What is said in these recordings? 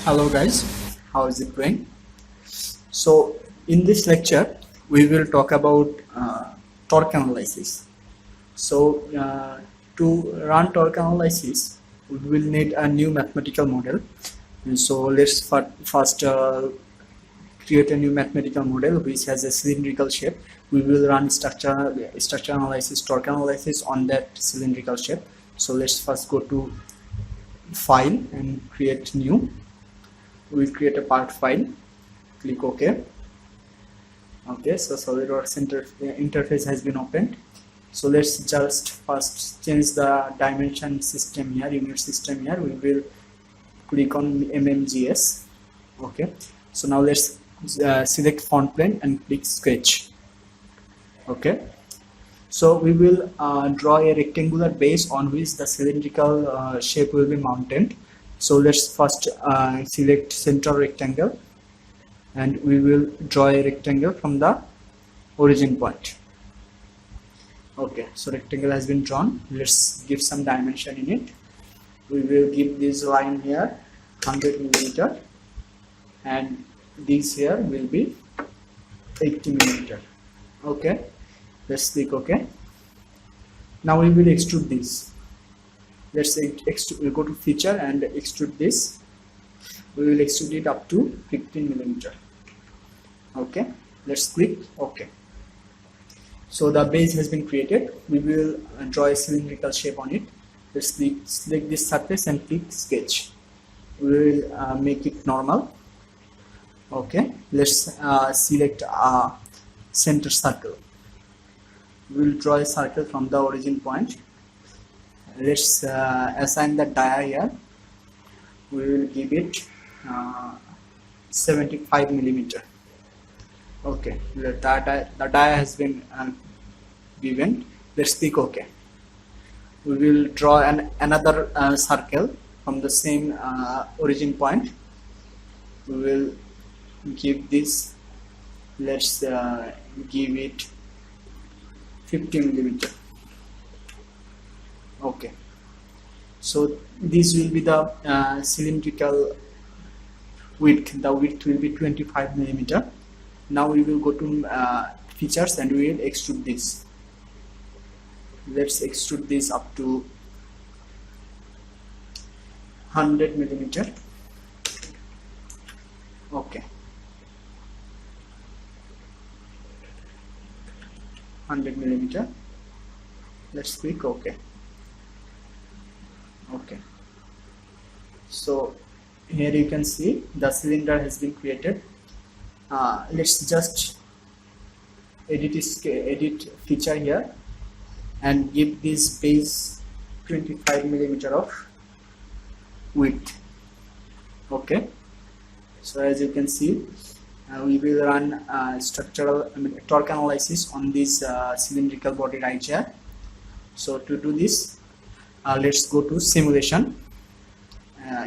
Hello guys, how is it going? So in this lecture we will talk about torque analysis. So to run torque analysis we will need a new mathematical model. And so let's first create a new mathematical model which has a cylindrical shape. We will run structure analysis, torque analysis on that cylindrical shape. So let's first go to file and create new. We'll create a part file, click OK. Okay, so SolidWorks interface has been opened. So let's just first change the dimension system here, unit system here. We will click on MMGS. Okay, so now let's select font plane and click sketch. Okay, so we will draw a rectangular base on which the cylindrical shape will be mounted. So let's first select center rectangle and we will draw a rectangle from the origin point. Okay, so rectangle has been drawn. Let's give some dimension in it. We will give this line here 100 millimeter and this here will be 80 millimeter. Okay, let's click OK. Now we will extrude this. Let's say we go to feature and extrude this. We will extrude it up to 15 millimeter. Okay, let's click OK. So the base has been created. We will draw a cylindrical shape on it. Let's select this surface and click sketch. We will make it normal. Okay, let's select a center circle. We will draw a circle from the origin point. Let's assign the dia here. We will give it 75 millimeter. Okay, the dia has been given. Let's click OK. We will draw another circle from the same origin point. We will give this, let's give it 50 millimeter. Okay, so this will be the cylindrical width. The width will be 25 millimeter. Now we will go to features and we will extrude this. Let's extrude this up to 100 millimeter. Okay, 100 millimeter. Let's click OK. Okay, so here you can see the cylinder has been created. Let's just edit feature here and give this base 25 millimeter of width. Okay, so as you can see we will run torque analysis on this cylindrical body right here. So to do this, let's go to simulation.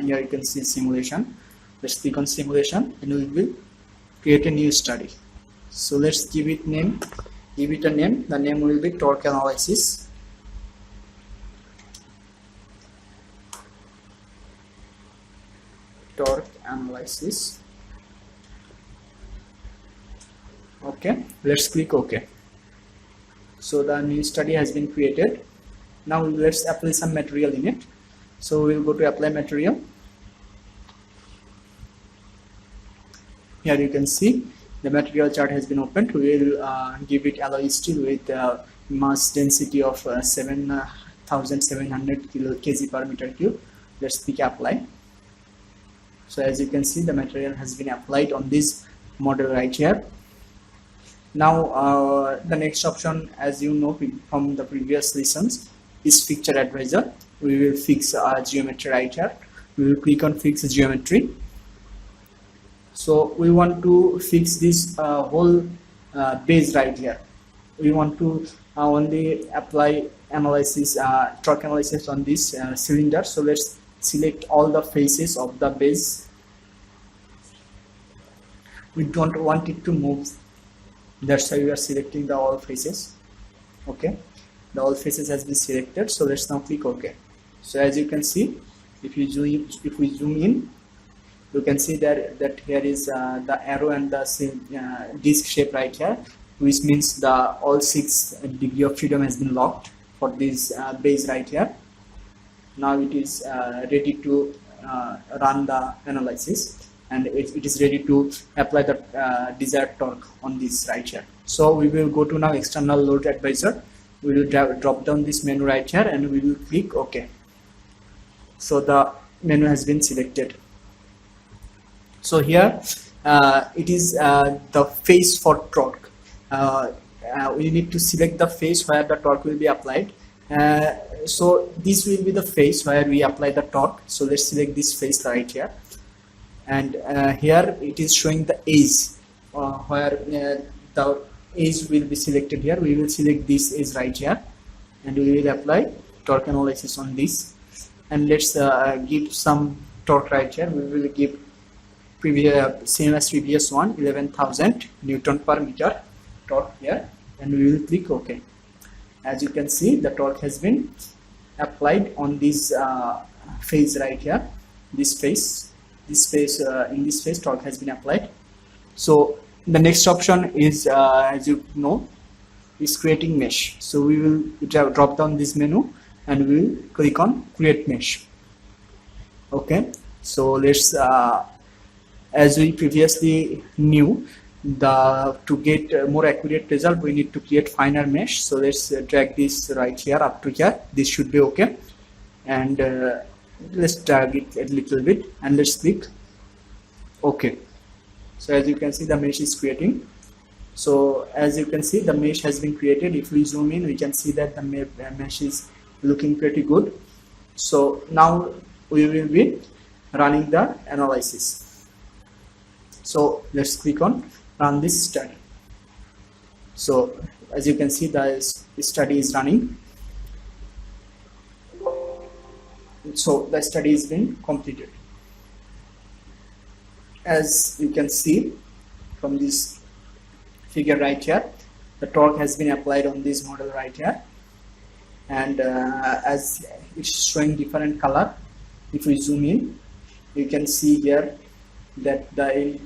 Here you can see simulation. Let's click on simulation and we will create a new study. So let's give it a name. The name will be torque analysis. Torque analysis. Okay, let's click OK. So the new study has been created. Now let's apply some material in it. So we'll go to apply material. Here you can see the material chart has been opened. We will give it alloy steel with mass density of 7,700 kg per meter cube. Let's click apply. So as you can see the material has been applied on this model right here. Now the next option, as you know from the previous lessons, is fixture advisor. We will fix geometry right here. We will click on fix geometry. So we want to fix this whole base right here. We want to only apply analysis, torque analysis on this cylinder. So let's select all the faces of the base. We don't want it to move. That's why we are selecting the all faces. Okay, the all faces has been selected. So let's now click OK. So as you can see, if we zoom in, You can see that here is the arrow and the disc shape right here, which means the all 6 degree of freedom has been locked for this base right here. Now it is ready to run the analysis, and it is ready to apply the desired torque on this right here. So we will go to now external load advisor. We will drop down this menu right here and we will click OK. So the menu has been selected. So here it is the phase for torque. We need to select the phase where the torque will be applied. So this will be the phase where we apply the torque. So let's select this phase right here, and here it is showing the edge where the edge will be selected. Here we will select this edge right here and we will apply torque analysis on this. And let's give some torque right here. We will give same as previous one, 11,000 Newton per meter torque here, and we will click OK. As you can see, the torque has been applied on this phase right here. This phase in this phase torque has been applied. So the next option is, as you know, is creating mesh. So we will drop down this menu and we will click on create mesh. Okay, so let's as we previously knew, to get more accurate result, we need to create finer mesh. So let's drag this right here up to here. This should be okay, and let's drag it a little bit and let's click OK. So as you can see, the mesh is creating. So as you can see, the mesh has been created. If we zoom in, we can see that the mesh is looking pretty good. So now we will be running the analysis. So let's click on run this study. So as you can see, the study is running. So the study has been completed. As you can see from this figure right here, the torque has been applied on this model right here, and as it's showing different color, if we zoom in, you can see here that the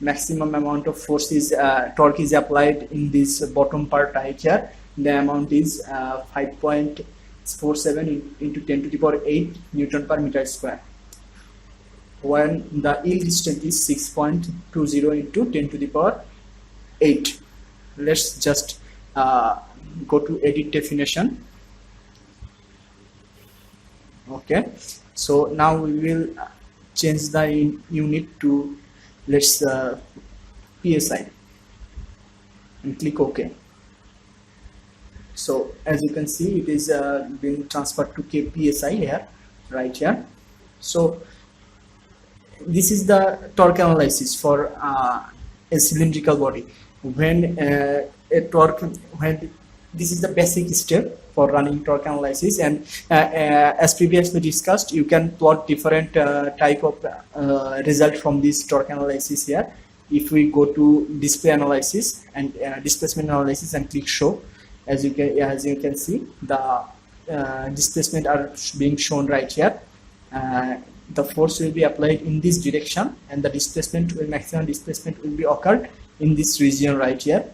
maximum amount of force is torque is applied in this bottom part right here. The amount is 5.47 into 10 to the power 8 Newton per meter square, when the yield distance is 6.20 into 10 to the power 8. Let's just go to edit definition. Okay, so now we will change the unit to, let's PSI, and click OK. So as you can see, it is being transferred to PSI here, right here. So this is the torque analysis for a cylindrical body. When this is the basic step for running torque analysis, and as previously discussed, you can plot different type of result from this torque analysis here. If we go to display analysis and displacement analysis and click show, as you can see, the displacement are being shown right here. The force will be applied in this direction, and the maximum displacement will be occurred in this region right here.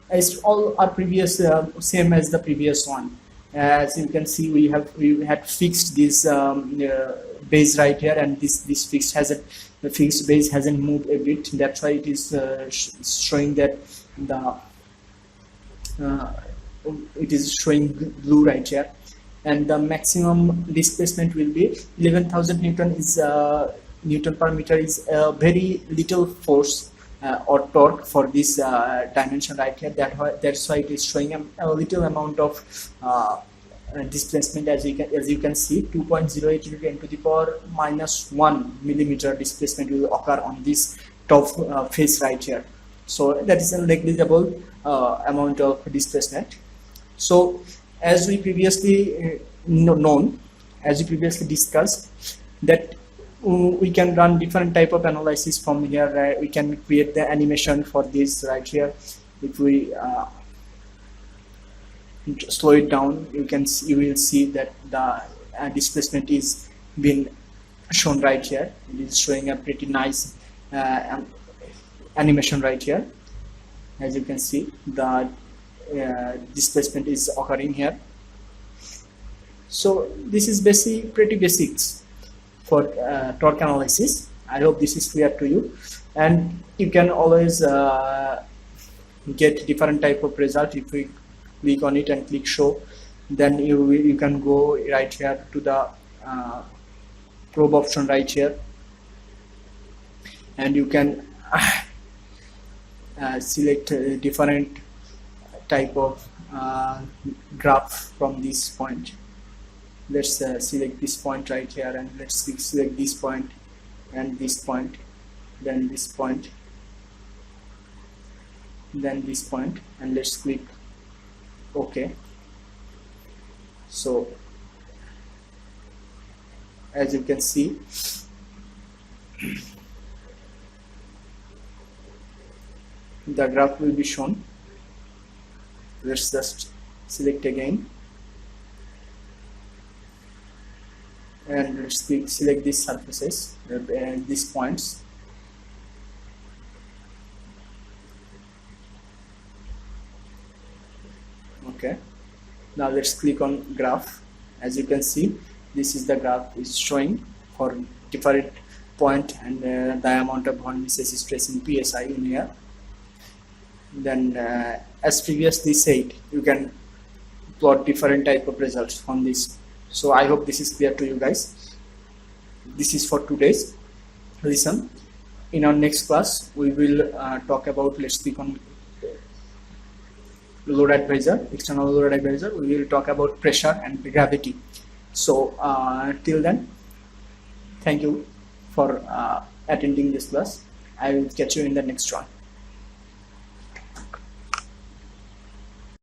As all are previous same as the previous one. As you can see, we had fixed this base right here, and this fixed base hasn't moved a bit. That's why it is showing that it is showing blue right here. And the maximum displacement will be 11,000 Newton per meter is very little force or torque for this dimension right here. That's why it is showing a little amount of displacement. As you can see, 2.08 into 10 to the power -1 millimeter displacement will occur on this top face right here. So that is a negligible amount of displacement. So as we previously discussed, that we can run different type of analysis from here. We can create the animation for this right here. If we slow it down, you will see that the displacement is been shown right here. It is showing a pretty nice animation right here. As you can see, the displacement is occurring here. So this is pretty basics for torque analysis. I hope this is clear to you, and you can always get different type of result. If we click on it and click show, then you can go right here to the probe option right here, and you can select different type of graph from this point. Let's select this point right here, and let's select this point and this point, then this point, then this point, and let's click OK. So as you can see, the graph will be shown. Let's just select again, and let's select these surfaces and these points. Okay, now let's click on graph. As you can see, this is the graph is showing for different point and the amount of von Mises stress in PSI in here. Then as previously said, you can plot different type of results on this. So I hope this is clear to you guys. This is for today's lesson. In our next class, we will talk about, let's click on load advisor, external load advisor. We will talk about pressure and gravity. So till then, thank you for attending this class. I will catch you in the next one.